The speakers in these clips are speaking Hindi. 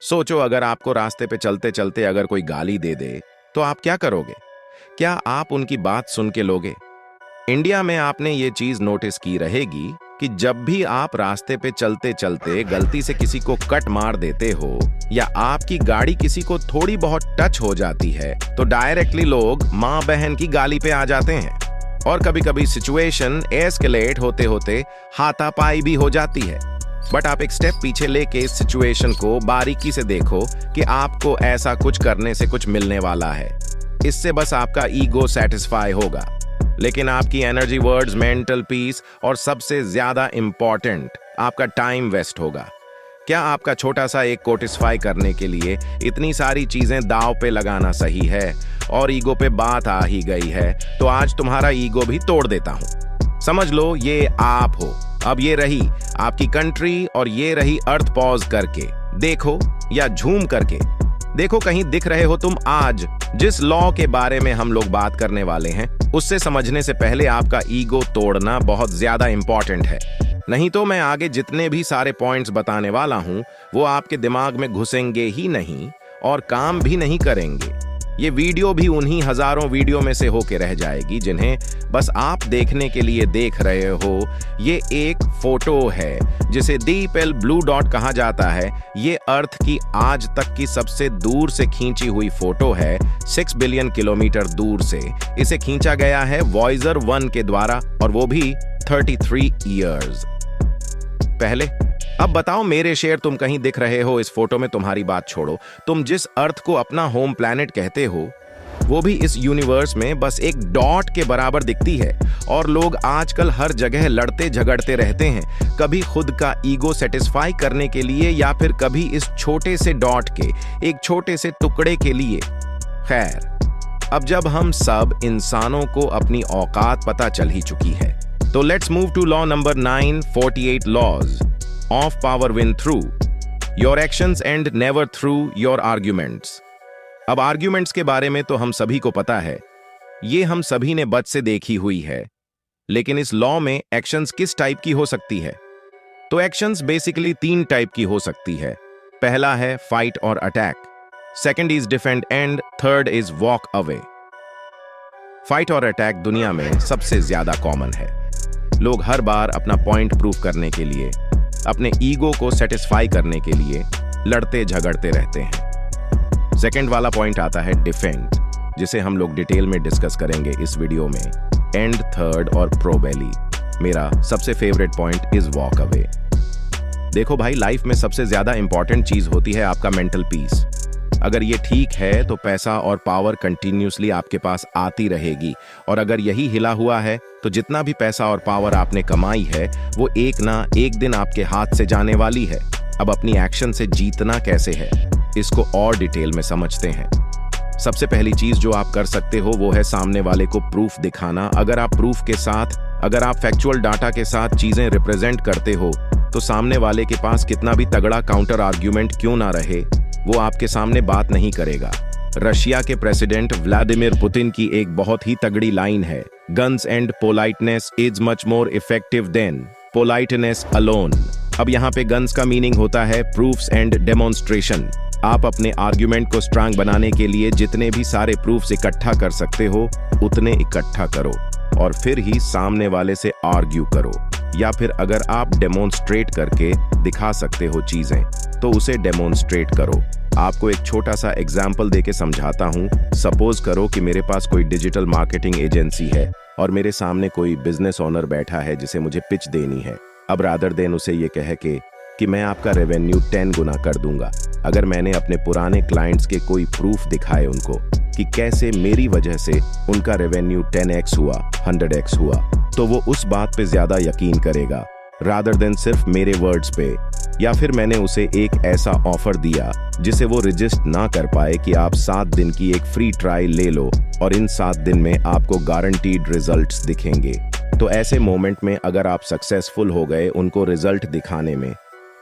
सोचो, अगर आपको रास्ते पे चलते चलते अगर कोई गाली दे दे तो आप क्या करोगे? क्या आप उनकी बात सुन के लोगे? इंडिया में आपने ये चीज नोटिस की रहेगी कि जब भी आप रास्ते पे चलते चलते गलती से किसी को कट मार देते हो या आपकी गाड़ी किसी को थोड़ी बहुत टच हो जाती है तो डायरेक्टली लोग माँ बहन की गाली पे आ जाते हैं। और कभी कभी सिचुएशन एस्केलेट होते होते हाथापाई भी हो जाती है। बट आप एक स्टेप पीछे लेके इस सिचुएशन को बारीकी से देखो कि आपको ऐसा कुछ करने से कुछ मिलने वाला है। इससे बस आपका ईगो सेटिस्फाई होगा, लेकिन आपकी एनर्जी, वर्ड्स, मेंटल पीस और सबसे ज्यादा इंपॉर्टेंट आपका टाइम वेस्ट होगा। क्या आपका छोटा सा एक कोटिस्फाई करने के लिए इतनी सारी चीजें दांव पे लगाना सही है? और ईगो पे बात आ ही गई है तो आज तुम्हारा ईगो भी तोड़ देता हूं। समझ लो ये आप हो। अब ये रही आपकी कंट्री और ये रही अर्थ। पॉज करके देखो या झूम करके देखो, कहीं दिख रहे हो तुम? आज जिस लॉ के बारे में हम लोग बात करने वाले हैं उससे समझने से पहले आपका ईगो तोड़ना बहुत ज्यादा इंपॉर्टेंट है। नहीं तो मैं आगे जितने भी सारे पॉइंट्स बताने वाला हूं वो आपके दिमाग में घुसेंगे ही नहीं और काम भी नहीं करेंगे। ये वीडियो भी उन्हीं हजारों वीडियो में से होके रह जाएगी जिन्हें बस आप देखने के लिए देख रहे हो। ये एक फोटो है जिसे डीप एल ब्लू डॉट कहा जाता है। ये अर्थ की आज तक की सबसे दूर से खींची हुई फोटो है, 6 बिलियन किलोमीटर दूर से। इसे खींचा गया है वॉयजर 1 के द्वारा और वो भी 33 ईयर्स पहले। अब बताओ मेरे शेर, तुम कहीं दिख रहे हो इस फोटो में? तुम्हारी बात छोड़ो, तुम जिस अर्थ को अपना होम प्लैनेट कहते हो वो भी इस यूनिवर्स में बस एक डॉट के बराबर दिखती है। और लोग आजकल हर जगह लड़ते झगड़ते रहते हैं, कभी खुद का ईगो सेटिस्फाई करने के लिए या फिर कभी इस छोटे से डॉट के एक छोटे से टुकड़े के लिए। खैर, अब जब हम सब इंसानों को अपनी औकात पता चल ही चुकी है तो let's move to law number 9, 48 laws of power win through your actions and never through your arguments. अब आर्ग्यूमेंट्स के बारे में तो हम सभी को पता है, ये हम सभी ने बच से देखी हुई है। लेकिन इस लॉ में एक्शंस किस टाइप की हो सकती है? तो एक्शंस बेसिकली 3 टाइप की हो सकती है। पहला है फाइट और attack, second is defend and third is walk away. Fight और अटैक दुनिया में सबसे ज्यादा कॉमन है। लोग हर बार अपना पॉइंट प्रूव करने के लिए, अपने ईगो को सेटिस्फाई करने के लिए लड़ते झगड़ते रहते हैं। सेकंड वाला पॉइंट आता है डिफेंड, जिसे हम लोग डिटेल में डिस्कस करेंगे इस वीडियो में। एंड थर्ड और प्रोबेली, मेरा सबसे favourite point is walk away. देखो भाई, लाइफ में सबसे ज्यादा इंपॉर्टेंट चीज होती है आपका मेंटल पीस। अगर ये ठीक है तो पैसा और पावर कंटिन्यूसली आपके पास आती रहेगी, और अगर यही हिला हुआ है तो जितना भी पैसा और पावर आपने कमाई है वो एक ना एक दिन आपके हाथ से जाने वाली है। अब अपनी एक्शन से जीतना कैसे है, इसको और डिटेल में समझते हैं। सबसे पहली चीज जो आप कर सकते हो वो है सामने वाले को प्रूफ दिखाना। अगर आप प्रूफ के साथ, अगर आप फैक्चुअल डाटा के साथ चीजें रिप्रेजेंट करते हो तो सामने वाले के पास कितना भी तगड़ा काउंटर आर्ग्यूमेंट क्यों ना रहे, वो आपके सामने बात नहीं करेगा। रशिया के प्रेसिडेंट व्लादिमीर पुतिन की एक बहुत ही तगड़ी लाइन है, guns and politeness is much more effective than politeness alone. अब यहाँ पे गन्स का मीनिंग होता है प्रूफ्स एंड डेमोन्स्ट्रेशन। आप अपने आर्ग्यूमेंट को स्ट्रांग बनाने के लिए जितने भी सारे प्रूफ्स इकट्ठा कर सकते हो उतने इकट्ठा करो और फिर ही सामने वाले से आर्ग्यू करो। या फिर अगर आप डेमोन्स्ट्रेट करके दिखा सकते हो चीजें तो उसे डेमोन्स्ट्रेट करो। आपको एक छोटा सा एग्जाम्पल देके समझाता हूँ। सपोज करो कि मेरे पास कोई डिजिटल मार्केटिंग एजेंसी है और मेरे सामने कोई बिजनेस ओनर बैठा है जिसे मुझे पिच देनी है। अब रादर देन उसे ये कह के कि मैं आपका रेवेन्यू 10 गुना कर दूंगा, अगर मैंने अपने पुराने क्लाइंट्स के कोई प्रूफ दिखाए उनको कि कैसे मेरी वजह से उनका रेवेन्यू 10x हुआ, 100x हुआ, तो वो उस बात पे ज्यादा यकीन करेगा रादर देन सिर्फ मेरे वर्ड्स पे। या फिर मैंने उसे एक ऐसा ऑफर दिया जिसे वो रजिस्ट ना कर पाए कि आप 7 दिन की एक फ्री ट्रायल ले लो और इन 7 दिन में आपको गारंटीड रिजल्ट्स दिखेंगे। तो ऐसे मोमेंट में अगर आप सक्सेसफुल हो गए उनको रिजल्ट दिखाने में,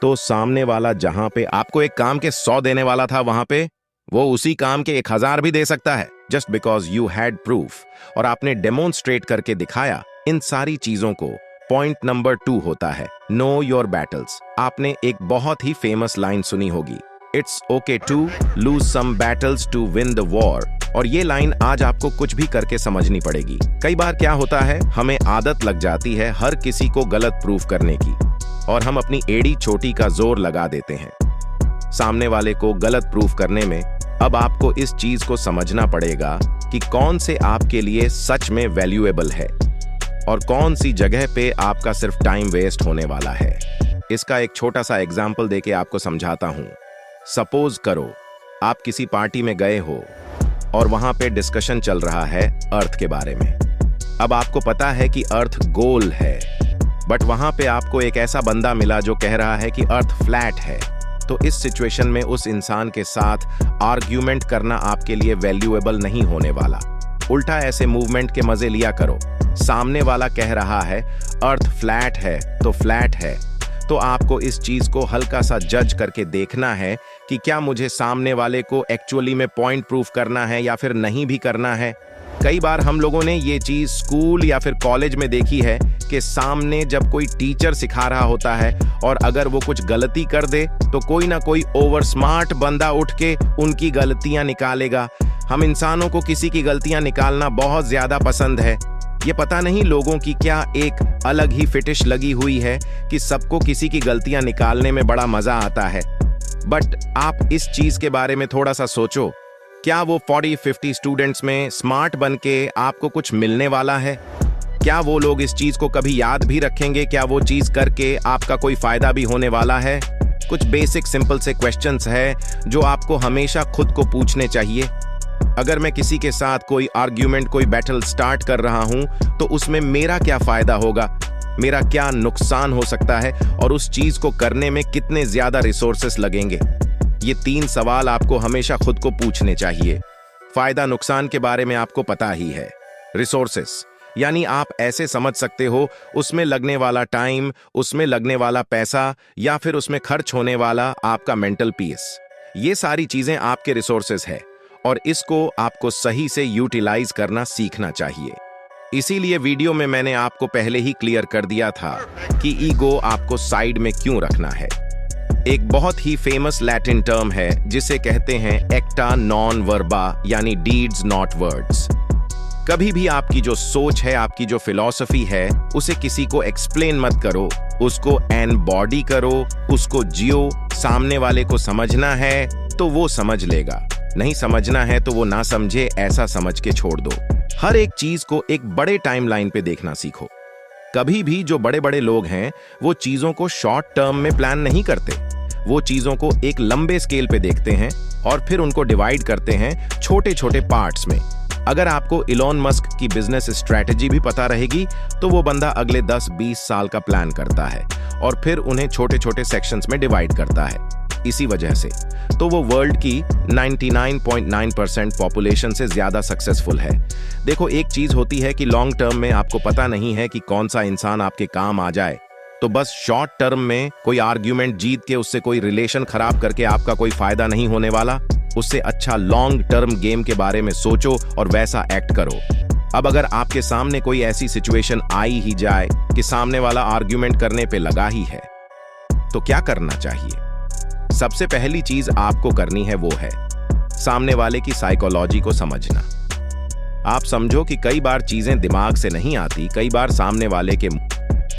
तो सामने वाला जहां पे आपको एक काम के 100 देने वाला था वहां पे वो उसी काम के 1000 भी दे सकता है, just because you had proof और आपने डेमोन्स्ट्रेट करके दिखाया। इन सारी चीजों को पॉइंट नंबर 2 होता है नो योर बैटल्स। आपने एक बहुत ही फेमस लाइन सुनी होगी, it's okay to lose some battles to win the war. और ये लाइन आज आपको कुछ भी करके समझनी पड़ेगी। कई बार क्या होता है, हमें आदत लग जाती है हर किसी को गलत प्रूफ करने की, और हम अपनी एड़ी चोटी का जोर लगा देते हैं सामने वाले को गलत प्रूफ करने में। अब आपको इस चीज को समझना पड़ेगा कि कौन से आपके लिए सच में वैल्यूएबल है और कौन सी जगह पे आपका सिर्फ टाइम वेस्ट होने वाला है। इसका एक छोटा सा एग्जाम्पल देके आपको समझाता हूं। सपोज करो आप किसी पार्टी में गए हो और वहां पे डिस्कशन चल रहा है अर्थ के बारे में। अब आपको पता है कि अर्थ गोल है, बट वहां पे आपको एक ऐसा बंदा मिला जो कह रहा है कि अर्थ फ्लैट है। तो इस सिचुएशन में उस इंसान के साथ आर्ग्यूमेंट करना आपके लिए वैल्यूएबल नहीं होने वाला। उल्टा ऐसे मूवमेंट के मजे लिया करो। सामने वाला कह रहा है अर्थ फ्लैट है तो फ्लैट है, तो आपको इस चीज को हल्का सा जज करके देखना है कि क्या मुझे सामने वाले को एक्चुअली में पॉइंट प्रूफ करना है या फिर नहीं भी करना है। कई बार हम लोगों ने ये चीज स्कूल या फिर कॉलेज में देखी है कि सामने जब कोई टीचर सिखा रहा होता है और अगर वो कुछ गलती कर दे तो कोई ना कोई ओवर स्मार्ट बंदा उठ के उनकी गलतियां निकालेगा। हम इंसानों को किसी की गलतियां निकालना बहुत ज्यादा पसंद है। ये पता नहीं लोगों की क्या एक अलग ही फिटिश लगी हुई है कि सबको किसी की गलतियां निकालने में बड़ा मजा आता है। बट आप इस चीज के बारे में थोड़ा सा सोचो, क्या वो 40-50 स्टूडेंट्स में स्मार्ट बन के आपको कुछ मिलने वाला है? क्या वो लोग इस चीज को कभी याद भी रखेंगे? क्या वो चीज करके आपका कोई फायदा भी होने वाला है? कुछ बेसिक सिंपल से क्वेश्चंस है जो आपको हमेशा खुद को पूछने चाहिए। अगर मैं किसी के साथ कोई आर्ग्यूमेंट, कोई बैटल स्टार्ट कर रहा हूं तो उसमें मेरा क्या फायदा होगा, मेरा क्या नुकसान हो सकता है और उस चीज को करने में कितने ज्यादा रिसोर्सेस लगेंगे। ये 3 सवाल आपको हमेशा खुद को पूछने चाहिए। फायदा नुकसान के बारे में आपको पता ही है। रिसोर्सेस यानी आप ऐसे समझ सकते हो उसमें लगने वाला टाइम, उसमें लगने वाला पैसा या फिर उसमें खर्च होने वाला आपका मेंटल पीस। ये सारी चीजें आपके रिसोर्सेस है और इसको आपको सही से यूटिलाइज करना सीखना चाहिए। इसीलिए वीडियो में मैंने आपको पहले ही क्लियर कर दिया था कि ईगो आपको साइड में क्यों रखना है। एक बहुत ही फेमस लैटिन टर्म है जिसे कहते हैं एक्टा नॉन वर्बा, यानी डीड्स नॉट वर्ड्स। कभी भी आपकी जो सोच है, आपकी जो फिलॉसफी है, उसे किसी को एक्सप्लेन मत करो, उसको एनबॉडी करो, उसको जियो। सामने वाले को समझना है तो वो समझ लेगा, नहीं समझना है तो वो ना समझे, ऐसा समझ के छोड़ दो। हर एक चीज को एक बड़े टाइमलाइन पे देखना सीखो। कभी भी जो बड़े बड़े लोग हैं वो चीजों को शॉर्ट टर्म में प्लान नहीं करते, वो चीजों को एक लंबे स्केल पे देखते हैं और फिर उनको डिवाइड करते हैं छोटे छोटे पार्ट्स में। अगर आपको इलॉन मस्क की बिजनेस स्ट्रैटेजी भी पता रहेगी तो वो बंदा अगले 10-20 साल का प्लान करता है और फिर उन्हें छोटे छोटे सेक्शंस में डिवाइड करता है। इसी वजह से तो वो वर्ल्ड की 99.9% पॉपुलेशन से ज्यादा सक्सेसफुल है। देखो, एक चीज होती है कि लॉन्ग टर्म में आपको पता नहीं है कि कौन सा इंसान आपके काम आ जाए, तो बस शॉर्ट टर्म में कोई आर्ग्यूमेंट जीत के उससे कोई रिलेशन खराब करके आपका कोई फायदा नहीं होने वाला। उससे अच्छा लॉन्ग टर्म गेम के बारे में सोचो और वैसा एक्ट करो। अब अगर आपके सामने कोई ऐसी सिचुएशन आई ही जाए कि सामने वाला आर्ग्यूमेंट करने पे लगा ही है, तो क्या करना चाहिए? सबसे पहली चीज आपको करनी है वो है सामने वाले की साइकोलॉजी को समझना। आप समझो कि कई बार चीजें दिमाग से नहीं आती, कई बार सामने वाले के